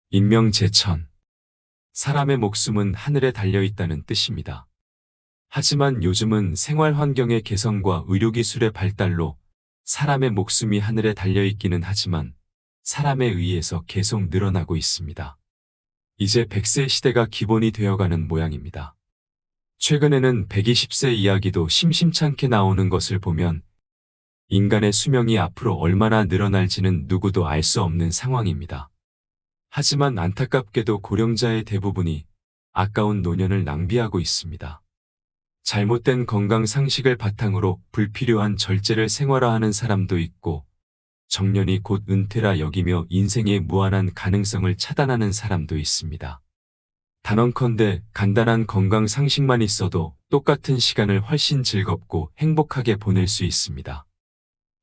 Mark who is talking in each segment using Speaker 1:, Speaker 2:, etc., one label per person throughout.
Speaker 1: 인명재천. 사람의 목숨은 하늘에 달려 있다는 뜻입니다. 하지만 요즘은 생활 환경의 개선과 의료기술의 발달로 사람의 목숨이 하늘에 달려 있기는 하지만 사람에 의해서 계속 늘어나고 있습니다. 이제 100세 시대가 기본이 되어가는 모양입니다. 최근에는 120세 이야기도 심심찮게 나오는 것을 보면 인간의 수명이 앞으로 얼마나 늘어날지는 누구도 알 수 없는 상황입니다. 하지만 안타깝게도 고령자의 대부분이 아까운 노년을 낭비하고 있습니다. 잘못된 건강 상식을 바탕으로 불필요한 절제를 생활화하는 사람도 있고 정년이 곧 은퇴라 여기며 인생의 무한한 가능성을 차단하는 사람도 있습니다. 단언컨대 간단한 건강 상식만 있어도 똑같은 시간을 훨씬 즐겁고 행복하게 보낼 수 있습니다.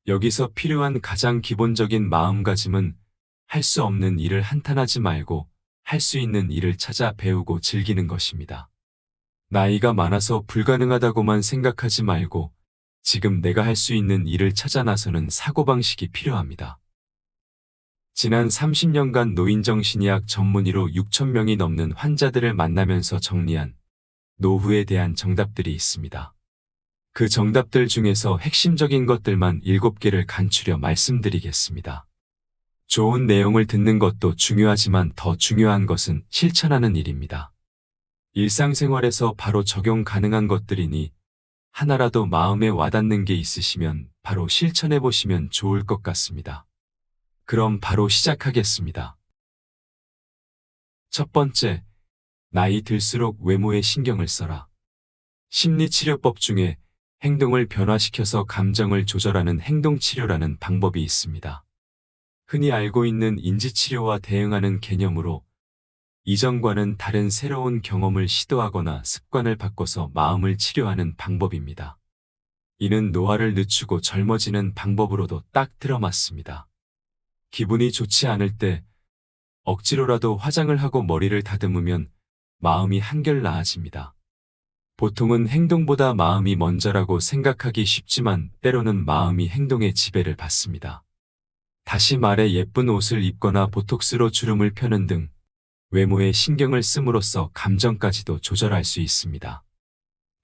Speaker 1: 여기서 필요한 가장 기본적인 마음가짐은 할 수 없는 일을 한탄하지 말고 할 수 있는 일을 찾아 배우고 즐기는 것입니다. 나이가 많아서 불가능하다고만 생각하지 말고 지금 내가 할 수 있는 일을 찾아 나서는 사고방식이 필요합니다. 지난 30년간 노인정신의학 전문의로 6,000명이 넘는 환자들을 만나면서 정리한 노후에 대한 정답들이 있습니다. 그 정답들 중에서 핵심적인 것들만 7개를 간추려 말씀드리겠습니다. 좋은 내용을 듣는 것도 중요하지만 더 중요한 것은 실천하는 일입니다. 일상생활에서 바로 적용 가능한 것들이니 하나라도 마음에 와닿는 게 있으시면 바로 실천해 보시면 좋을 것 같습니다. 그럼 바로 시작하겠습니다. 첫 번째, 나이 들수록 외모에 신경을 써라. 심리치료법 중에 행동을 변화시켜서 감정을 조절하는 행동치료라는 방법이 있습니다. 흔히 알고 있는 인지치료와 대응하는 개념으로 이전과는 다른 새로운 경험을 시도하거나 습관을 바꿔서 마음을 치료하는 방법입니다. 이는 노화를 늦추고 젊어지는 방법으로도 딱 들어맞습니다. 기분이 좋지 않을 때 억지로라도 화장을 하고 머리를 다듬으면 마음이 한결 나아집니다. 보통은 행동보다 마음이 먼저라고 생각하기 쉽지만 때로는 마음이 행동의 지배를 받습니다. 다시 말해 예쁜 옷을 입거나 보톡스로 주름을 펴는 등 외모에 신경을 씀으로써 감정까지도 조절할 수 있습니다.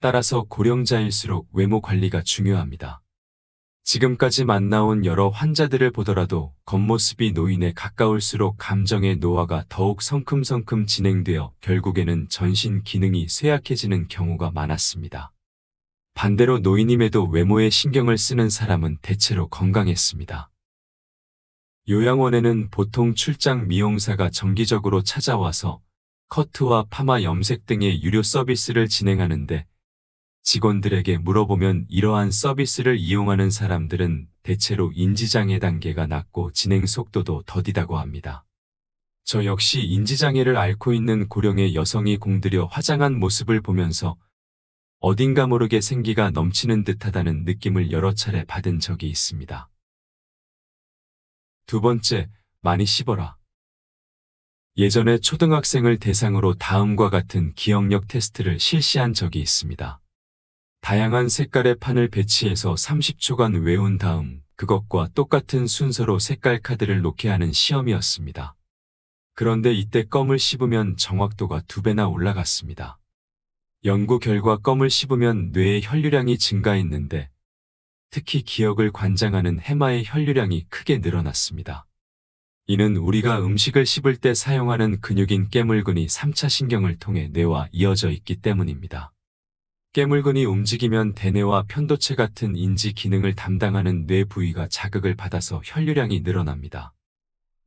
Speaker 1: 따라서 고령자일수록 외모 관리가 중요합니다. 지금까지 만나온 여러 환자들을 보더라도 겉모습이 노인에 가까울수록 감정의 노화가 더욱 성큼성큼 진행되어 결국에는 전신 기능이 쇠약해지는 경우가 많았습니다. 반대로 노인임에도 외모에 신경을 쓰는 사람은 대체로 건강했습니다. 요양원에는 보통 출장 미용사가 정기적으로 찾아와서 커트와 파마 염색 등의 유료 서비스를 진행하는데 직원들에게 물어보면 이러한 서비스를 이용하는 사람들은 대체로 인지장애 단계가 낮고 진행 속도도 더디다고 합니다. 저 역시 인지장애를 앓고 있는 고령의 여성이 공들여 화장한 모습을 보면서 어딘가 모르게 생기가 넘치는 듯하다는 느낌을 여러 차례 받은 적이 있습니다. 두 번째, 많이 씹어라. 예전에 초등학생을 대상으로 다음과 같은 기억력 테스트를 실시한 적이 있습니다. 다양한 색깔의 판을 배치해서 30초간 외운 다음 그것과 똑같은 순서로 색깔 카드를 놓게 하는 시험이었습니다. 그런데 이때 껌을 씹으면 정확도가 2배나 올라갔습니다. 연구 결과 껌을 씹으면 뇌의 혈류량이 증가했는데 특히 기억을 관장하는 해마의 혈류량이 크게 늘어났습니다. 이는 우리가 음식을 씹을 때 사용하는 근육인 깨물근이 3차 신경을 통해 뇌와 이어져 있기 때문입니다. 깨물근이 움직이면 대뇌와 편도체 같은 인지 기능을 담당하는 뇌 부위가 자극을 받아서 혈류량이 늘어납니다.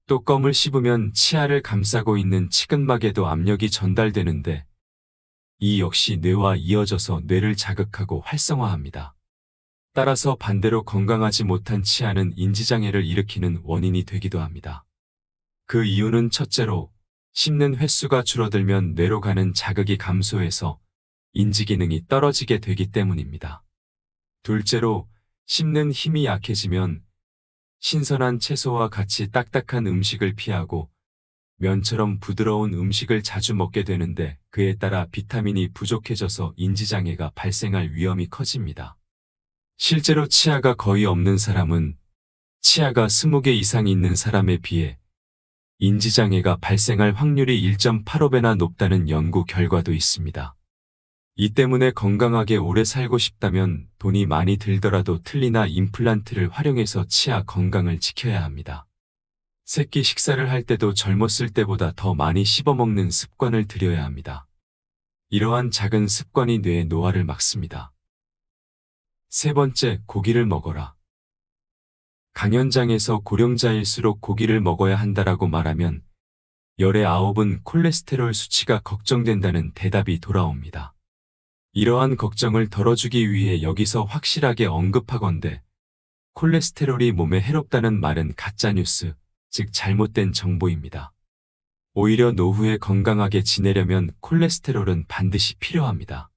Speaker 1: 또 껌을 씹으면 치아를 감싸고 있는 치근막에도 압력이 전달되는데 이 역시 뇌와 이어져서 뇌를 자극하고 활성화합니다. 따라서 반대로 건강하지 못한 치아는 인지장애를 일으키는 원인이 되기도 합니다. 그 이유는 첫째로 씹는 횟수가 줄어들면 뇌로 가는 자극이 감소해서 인지기능이 떨어지게 되기 때문입니다. 둘째로 씹는 힘이 약해지면 신선한 채소와 같이 딱딱한 음식을 피하고 면처럼 부드러운 음식을 자주 먹게 되는데 그에 따라 비타민이 부족해져서 인지장애가 발생할 위험이 커집니다. 실제로 치아가 거의 없는 사람은 치아가 20개 이상 있는 사람에 비해 인지장애가 발생할 확률이 1.85배나 높다는 연구 결과도 있습니다. 이 때문에 건강하게 오래 살고 싶다면 돈이 많이 들더라도 틀니나 임플란트를 활용해서 치아 건강을 지켜야 합니다. 새끼 식사를 할 때도 젊었을 때보다 더 많이 씹어먹는 습관을 들여야 합니다. 이러한 작은 습관이 뇌의 노화를 막습니다. 세 번째, 고기를 먹어라. 강연장에서 고령자일수록 고기를 먹어야 한다라고 말하면 열의 9은 콜레스테롤 수치가 걱정된다는 대답이 돌아옵니다. 이러한 걱정을 덜어주기 위해 여기서 확실하게 언급하건대 콜레스테롤이 몸에 해롭다는 말은 가짜뉴스, 즉 잘못된 정보입니다. 오히려 노후에 건강하게 지내려면 콜레스테롤은 반드시 필요합니다.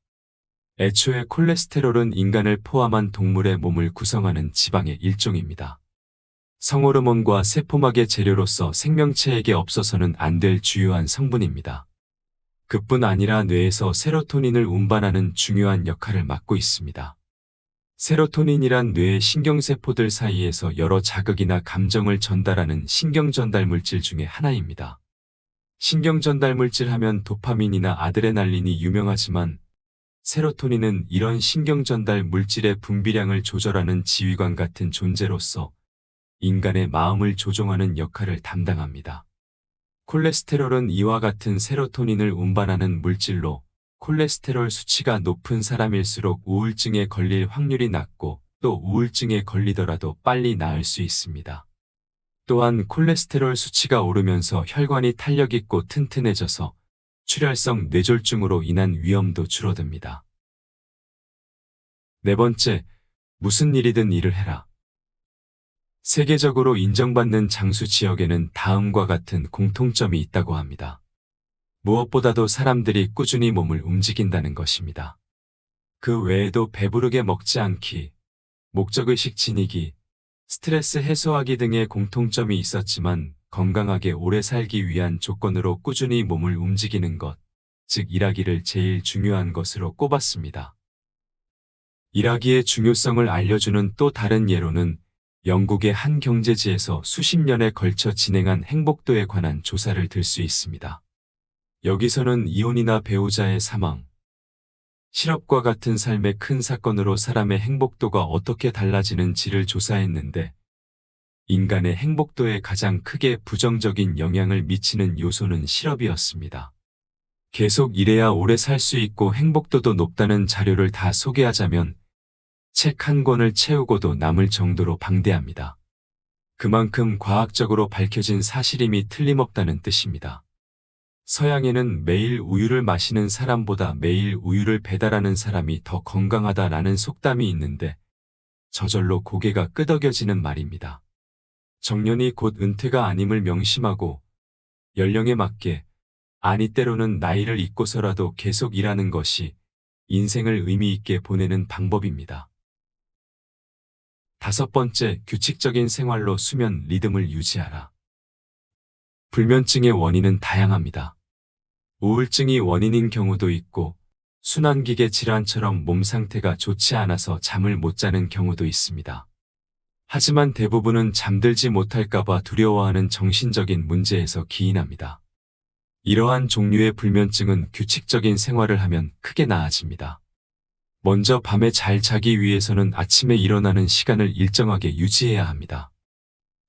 Speaker 1: 애초에 콜레스테롤은 인간을 포함한 동물의 몸을 구성하는 지방의 일종입니다. 성호르몬과 세포막의 재료로서 생명체에게 없어서는 안 될 주요한 성분입니다. 그뿐 아니라 뇌에서 세로토닌을 운반하는 중요한 역할을 맡고 있습니다. 세로토닌이란 뇌의 신경세포들 사이에서 여러 자극이나 감정을 전달하는 신경전달물질 중에 하나입니다. 신경전달물질 하면 도파민이나 아드레날린이 유명하지만 세로토닌은 이런 신경전달물질의 분비량을 조절하는 지휘관 같은 존재로서 인간의 마음을 조종하는 역할을 담당합니다. 콜레스테롤은 이와 같은 세로토닌을 운반하는 물질로 콜레스테롤 수치가 높은 사람일수록 우울증에 걸릴 확률이 낮고 또 우울증에 걸리더라도 빨리 나을 수 있습니다. 또한 콜레스테롤 수치가 오르면서 혈관이 탄력 있고 튼튼해져서 출혈성 뇌졸중으로 인한 위험도 줄어듭니다. 네 번째, 무슨 일이든 일을 해라. 세계적으로 인정받는 장수 지역에는 다음과 같은 공통점이 있다고 합니다. 무엇보다도 사람들이 꾸준히 몸을 움직인다는 것입니다. 그 외에도 배부르게 먹지 않기, 목적의식 지니기, 스트레스 해소하기 등의 공통점이 있었지만 건강하게 오래 살기 위한 조건으로 꾸준히 몸을 움직이는 것, 즉 일하기를 제일 중요한 것으로 꼽았습니다. 일하기의 중요성을 알려주는 또 다른 예로는 영국의 한 경제지에서 수십 년에 걸쳐 진행한 행복도에 관한 조사를 들 수 있습니다. 여기서는 이혼이나 배우자의 사망, 실업과 같은 삶의 큰 사건으로 사람의 행복도가 어떻게 달라지는지를 조사했는데 인간의 행복도에 가장 크게 부정적인 영향을 미치는 요소는 실업이었습니다. 계속 일해야 오래 살 수 있고 행복도도 높다는 자료를 다 소개하자면 책 한 권을 채우고도 남을 정도로 방대합니다. 그만큼 과학적으로 밝혀진 사실임이 틀림없다는 뜻입니다. 서양에는 매일 우유를 마시는 사람보다 매일 우유를 배달하는 사람이 더 건강하다라는 속담이 있는데 저절로 고개가 끄덕여지는 말입니다. 정년이 곧 은퇴가 아님을 명심하고 연령에 맞게, 아니 때로는 나이를 잊고서라도 계속 일하는 것이 인생을 의미 있게 보내는 방법입니다. 다섯 번째, 규칙적인 생활로 수면 리듬을 유지하라. 불면증의 원인은 다양합니다. 우울증이 원인인 경우도 있고 순환기계 질환처럼 몸 상태가 좋지 않아서 잠을 못 자는 경우도 있습니다. 하지만 대부분은 잠들지 못할까봐 두려워하는 정신적인 문제에서 기인합니다. 이러한 종류의 불면증은 규칙적인 생활을 하면 크게 나아집니다. 먼저 밤에 잘 자기 위해서는 아침에 일어나는 시간을 일정하게 유지해야 합니다.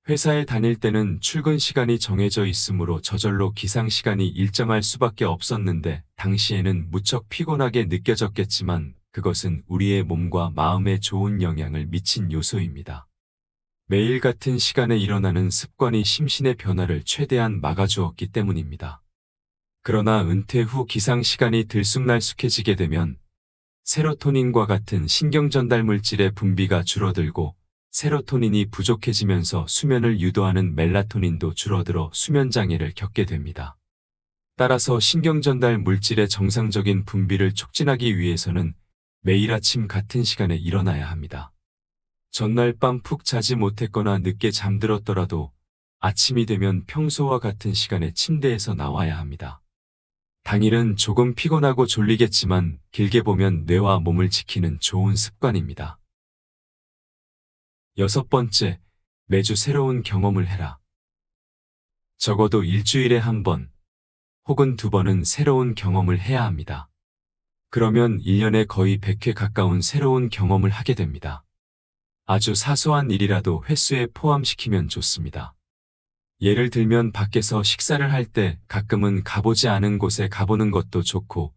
Speaker 1: 회사에 다닐 때는 출근 시간이 정해져 있으므로 저절로 기상 시간이 일정할 수밖에 없었는데 당시에는 무척 피곤하게 느껴졌겠지만 그것은 우리의 몸과 마음에 좋은 영향을 미친 요소입니다. 매일 같은 시간에 일어나는 습관이 심신의 변화를 최대한 막아주었기 때문입니다. 그러나 은퇴 후 기상 시간이 들쑥날쑥해지게 되면 세로토닌과 같은 신경전달 물질의 분비가 줄어들고 세로토닌이 부족해지면서 수면을 유도하는 멜라토닌도 줄어들어 수면장애를 겪게 됩니다. 따라서 신경전달 물질의 정상적인 분비를 촉진하기 위해서는 매일 아침 같은 시간에 일어나야 합니다. 전날 밤 푹 자지 못했거나 늦게 잠들었더라도 아침이 되면 평소와 같은 시간에 침대에서 나와야 합니다. 당일은 조금 피곤하고 졸리겠지만 길게 보면 뇌와 몸을 지키는 좋은 습관입니다. 여섯 번째, 매주 새로운 경험을 해라. 적어도 일주일에 한 번 혹은 2번은 새로운 경험을 해야 합니다. 그러면 1년에 거의 100회 가까운 새로운 경험을 하게 됩니다. 아주 사소한 일이라도 횟수에 포함시키면 좋습니다. 예를 들면 밖에서 식사를 할 때 가끔은 가보지 않은 곳에 가보는 것도 좋고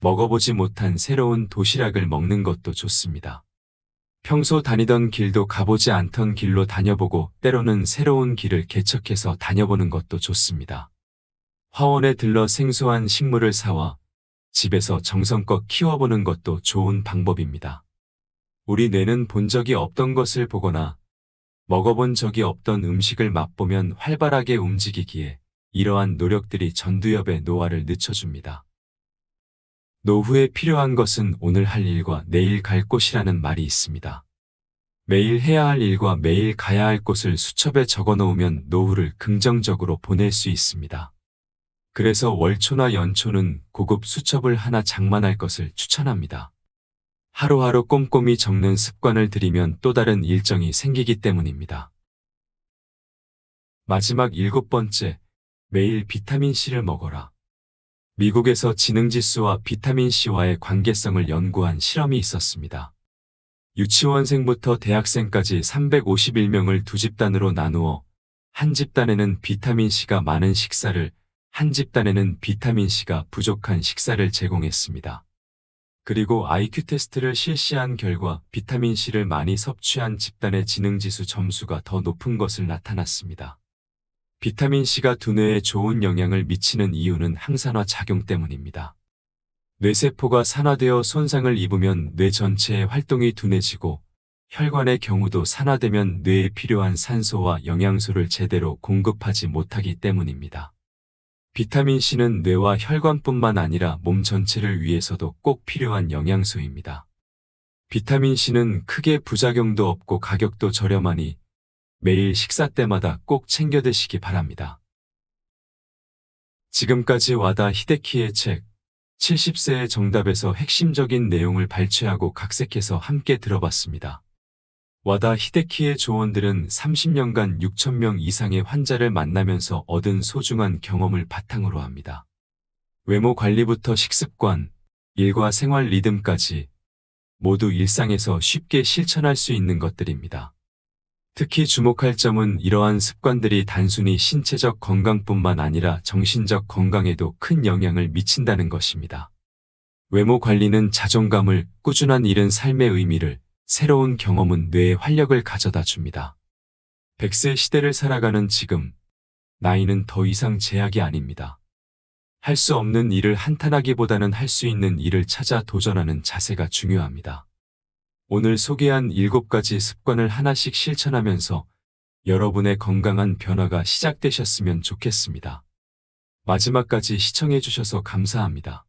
Speaker 1: 먹어보지 못한 새로운 도시락을 먹는 것도 좋습니다. 평소 다니던 길도 가보지 않던 길로 다녀보고 때로는 새로운 길을 개척해서 다녀보는 것도 좋습니다. 화원에 들러 생소한 식물을 사와 집에서 정성껏 키워보는 것도 좋은 방법입니다. 우리 뇌는 본 적이 없던 것을 보거나 먹어본 적이 없던 음식을 맛보면 활발하게 움직이기에 이러한 노력들이 전두엽의 노화를 늦춰줍니다. 노후에 필요한 것은 오늘 할 일과 내일 갈 곳이라는 말이 있습니다. 매일 해야 할 일과 매일 가야 할 곳을 수첩에 적어 놓으면 노후를 긍정적으로 보낼 수 있습니다. 그래서 월초나 연초는 고급 수첩을 하나 장만할 것을 추천합니다. 하루하루 꼼꼼히 적는 습관을 들이면 또 다른 일정이 생기기 때문입니다. 마지막 7번째, 매일 비타민C를 먹어라. 미국에서 지능지수와 비타민C와의 관계성을 연구한 실험이 있었습니다. 유치원생부터 대학생까지 351명을 2집단으로 나누어 한 집단에는 비타민C가 많은 식사를, 한 집단에는 비타민C가 부족한 식사를 제공했습니다. 그리고 IQ 테스트를 실시한 결과 비타민C를 많이 섭취한 집단의 지능지수 점수가 더 높은 것을 나타났습니다. 비타민C가 두뇌에 좋은 영향을 미치는 이유는 항산화 작용 때문입니다. 뇌세포가 산화되어 손상을 입으면 뇌 전체의 활동이 둔해지고 혈관의 경우도 산화되면 뇌에 필요한 산소와 영양소를 제대로 공급하지 못하기 때문입니다. 비타민C는 뇌와 혈관뿐만 아니라 몸 전체를 위해서도 꼭 필요한 영양소입니다. 비타민C는 크게 부작용도 없고 가격도 저렴하니 매일 식사 때마다 꼭 챙겨 드시기 바랍니다. 지금까지 와다 히데키의 책 70세의 정답에서 핵심적인 내용을 발췌하고 각색해서 함께 들어봤습니다. 와다 히데키의 조언들은 30년간 6,000명 이상의 환자를 만나면서 얻은 소중한 경험을 바탕으로 합니다. 외모 관리부터 식습관, 일과 생활 리듬까지 모두 일상에서 쉽게 실천할 수 있는 것들입니다. 특히 주목할 점은 이러한 습관들이 단순히 신체적 건강뿐만 아니라 정신적 건강에도 큰 영향을 미친다는 것입니다. 외모 관리는 자존감을, 꾸준한 일은 삶의 의미를, 새로운 경험은 뇌에 활력을 가져다 줍니다. 100세 시대를 살아가는 지금, 나이는 더 이상 제약이 아닙니다. 할 수 없는 일을 한탄하기보다는 할 수 있는 일을 찾아 도전하는 자세가 중요합니다. 오늘 소개한 7가지 습관을 하나씩 실천하면서 여러분의 건강한 변화가 시작되셨으면 좋겠습니다. 마지막까지 시청해 주셔서 감사합니다.